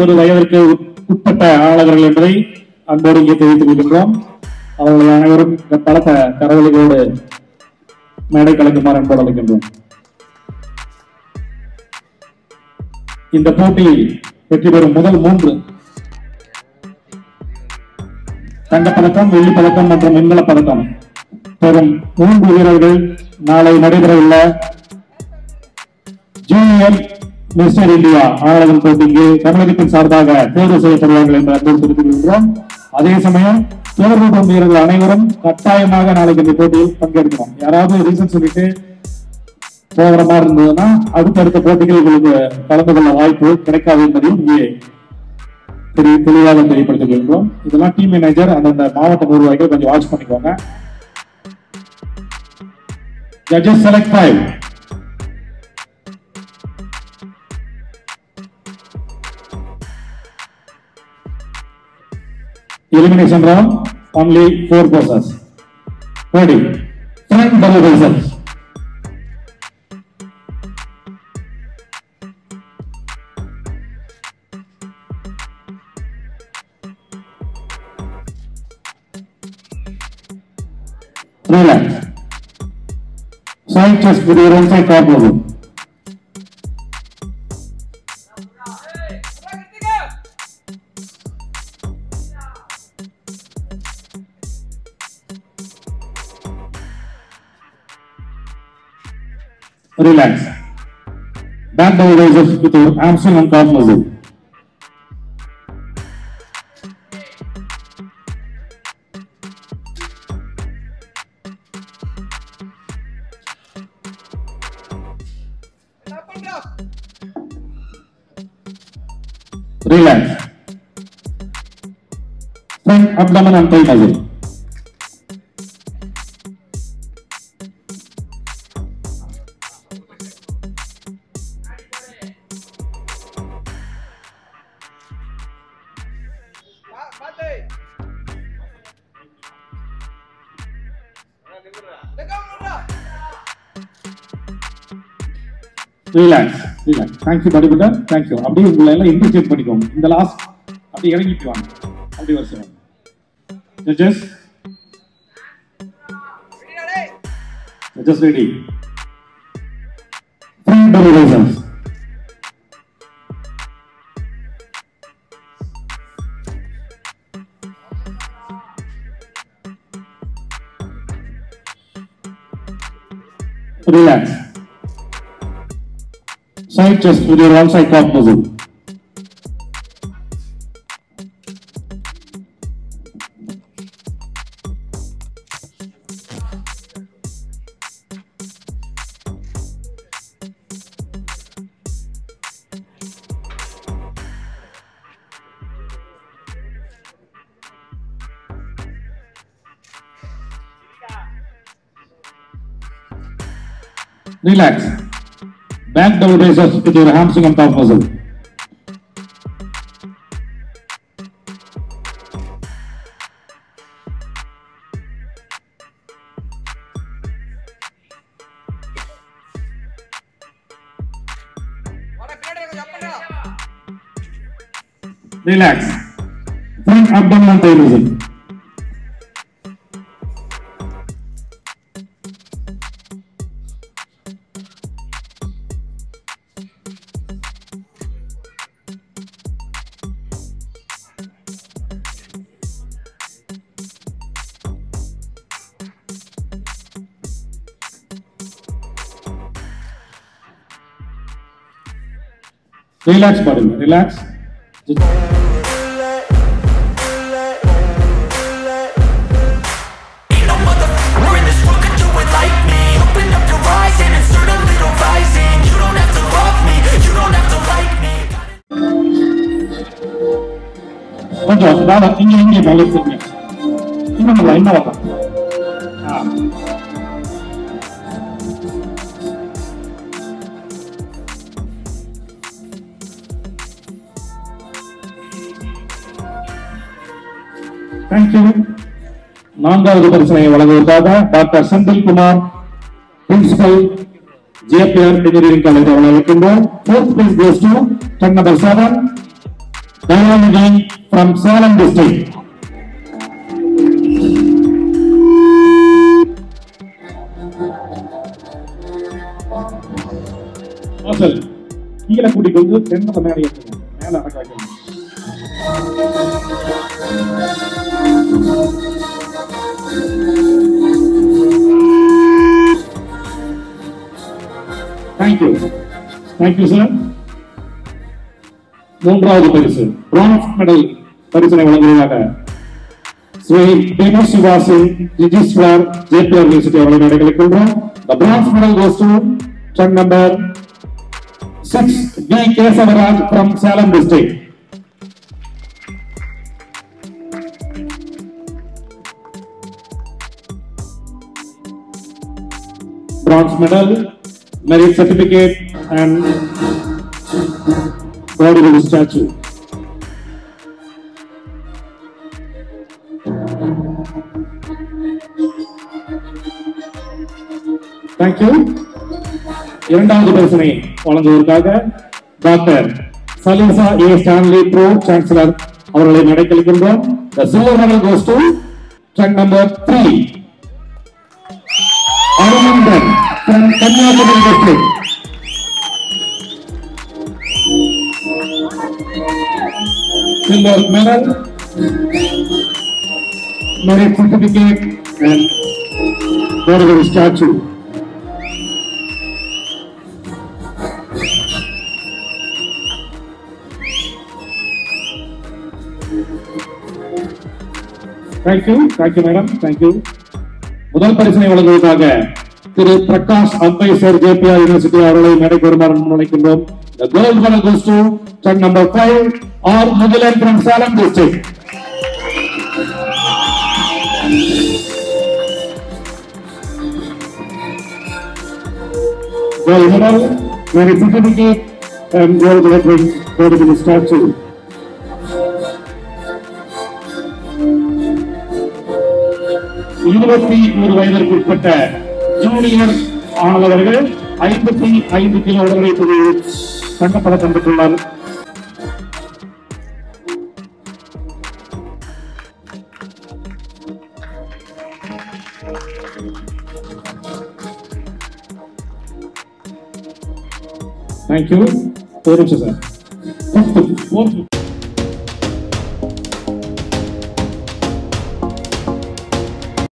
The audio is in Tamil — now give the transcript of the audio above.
ஒரு வயதிற்கு உட்பட்ட ஆளுநர்கள் என்பதை அன்போடு இங்கே தெரிவித்துக் கொள்கின்றோம். அவர்கள் அனைவரும் பலத்த கரவொலிகளோடு மேடை கலக்குமாறு அன்போடு அழைக்கின்றோம். இந்த போட்டியில் வெற்றி பெறும் முதல் 3 தங்கப்பதக்கம், வெள்ளிப் பதக்கம் மற்றும் வெண்கலப் பதக்கம் பெறும் 3 வீரர்கள் நாளை நடைபெறவுள்ள ஜூனியர் மிஸ்டர் இந்தியா ஆடவர் போட்டிக்கு தமிழகத்தின் சார்பாக தேர்வு செய்யப்படுவார்கள் என்று அன்போடு தெரிவித்துக் கொள்கிறோம். அதே சமயம் தேர்வு பெறும் வீரர்கள் அனைவரும் கட்டாயமாக நாளைக்கு இந்த போட்டியில் பங்கெடுக்கணும். யாராவது ரீசன் சொல்லிட்டு போகிற மாதிரி இருந்ததுன்னா அடுத்தடுத்த போட்டிகள் உங்களுக்கு கலந்து கொள்ள வாய்ப்பு கிடைக்காது என்பதையும் இங்கே தெளிவாக தெரியப்படுத்திக் கொள்கிறோம். இதெல்லாம் டீம் மேனேஜர் அந்தந்த மாவட்ட நிர்வாகிகள் கொஞ்சம் வாட்ச் பண்ணிக்கோங்க. Judges select 5. Elimination round, only 4 poses. Ready? Front double biceps. Relax. Side chest with your own side top level. Relax. Back double biceps with your hamstring and calf muscle. Relax. Front abdomen and thigh muscle. Relax. Relax. Thank you, bodybuilder. Thank you. அப்படியே உங்களை எல்லாம் இன்டர்செக்ட் பண்ணிக்கோங்க. இந்த லாஸ்ட் அப்படியே இறங்கிட்டு வாங்க. அப்படியே வருஷம். Judges. Judges ready. Front double biceps. Relax. Side chest with your one side calf muscle. Relax. Back double biceps with your hamstring and calf muscle. Relax. Front abdomen and thigh muscle. Relax, body. Relax. கொஞ்சம் இங்கே மேலே திரும்பி இன்னும் என்ன வரலாம். தேங்க்யூ. 4வது பரிசனை வழங்குவதற்காக doctor Senthilkumar principal JPR engineering college அவர்கள் இருக்கின்றோம். 4th place goes to Tank number 7 Dayalagi from Salem district. Awesome. கீழே கூட்டிட்டு வந்து சென்டர்ல மேல ஏத்துங்க. மேல அடக்க வைக்கணும். Thank you sir. மூன்றாவது பரிசு பிரான்ஸ் மெடல் பரிசினை வழங்குவதாக Shri Binu Sivasi registrar JPR university அவர்களை அழைக்கின்றோம். The bronze medal goes to truck number 6 V Kesavaraj from Salem district. Bronze medal, merit certificate and valuable statue. Thank you. இரண்டாவது பரிசினை வழங்குவதற்காக டாக்டர் சலீசா ஏ ஸ்டான்லி ப்ரோ சான்சலர் அவர்களை அழைக்கின்றோம். The silver medal goes to truck number 3 Arunandan from Kanyakumari district. Silver medal, merit certificate and valuable statue. Thank you madam, thank you. முதல் பரிசினை வழங்குவதற்காக திரு பிரகாஷ் அம்பேசர் ஜேபிஆர் யூனிவர்சிட்டி அவர்களை மேடைக்கு வருமாறு அழைக்கின்றோம். The gold medal goes to truck number 5 R Mugilan from Salem district. Gold medal, merit certificate and gold medal statue. இருபத்தி ஒரு வயதிற்கு உட்பட்ட ஜூனியர் ஆனவர்கள் 55 கிலோ உடலை தங்கப்பதக்கம் பெற்றுள்ளார். Thank you.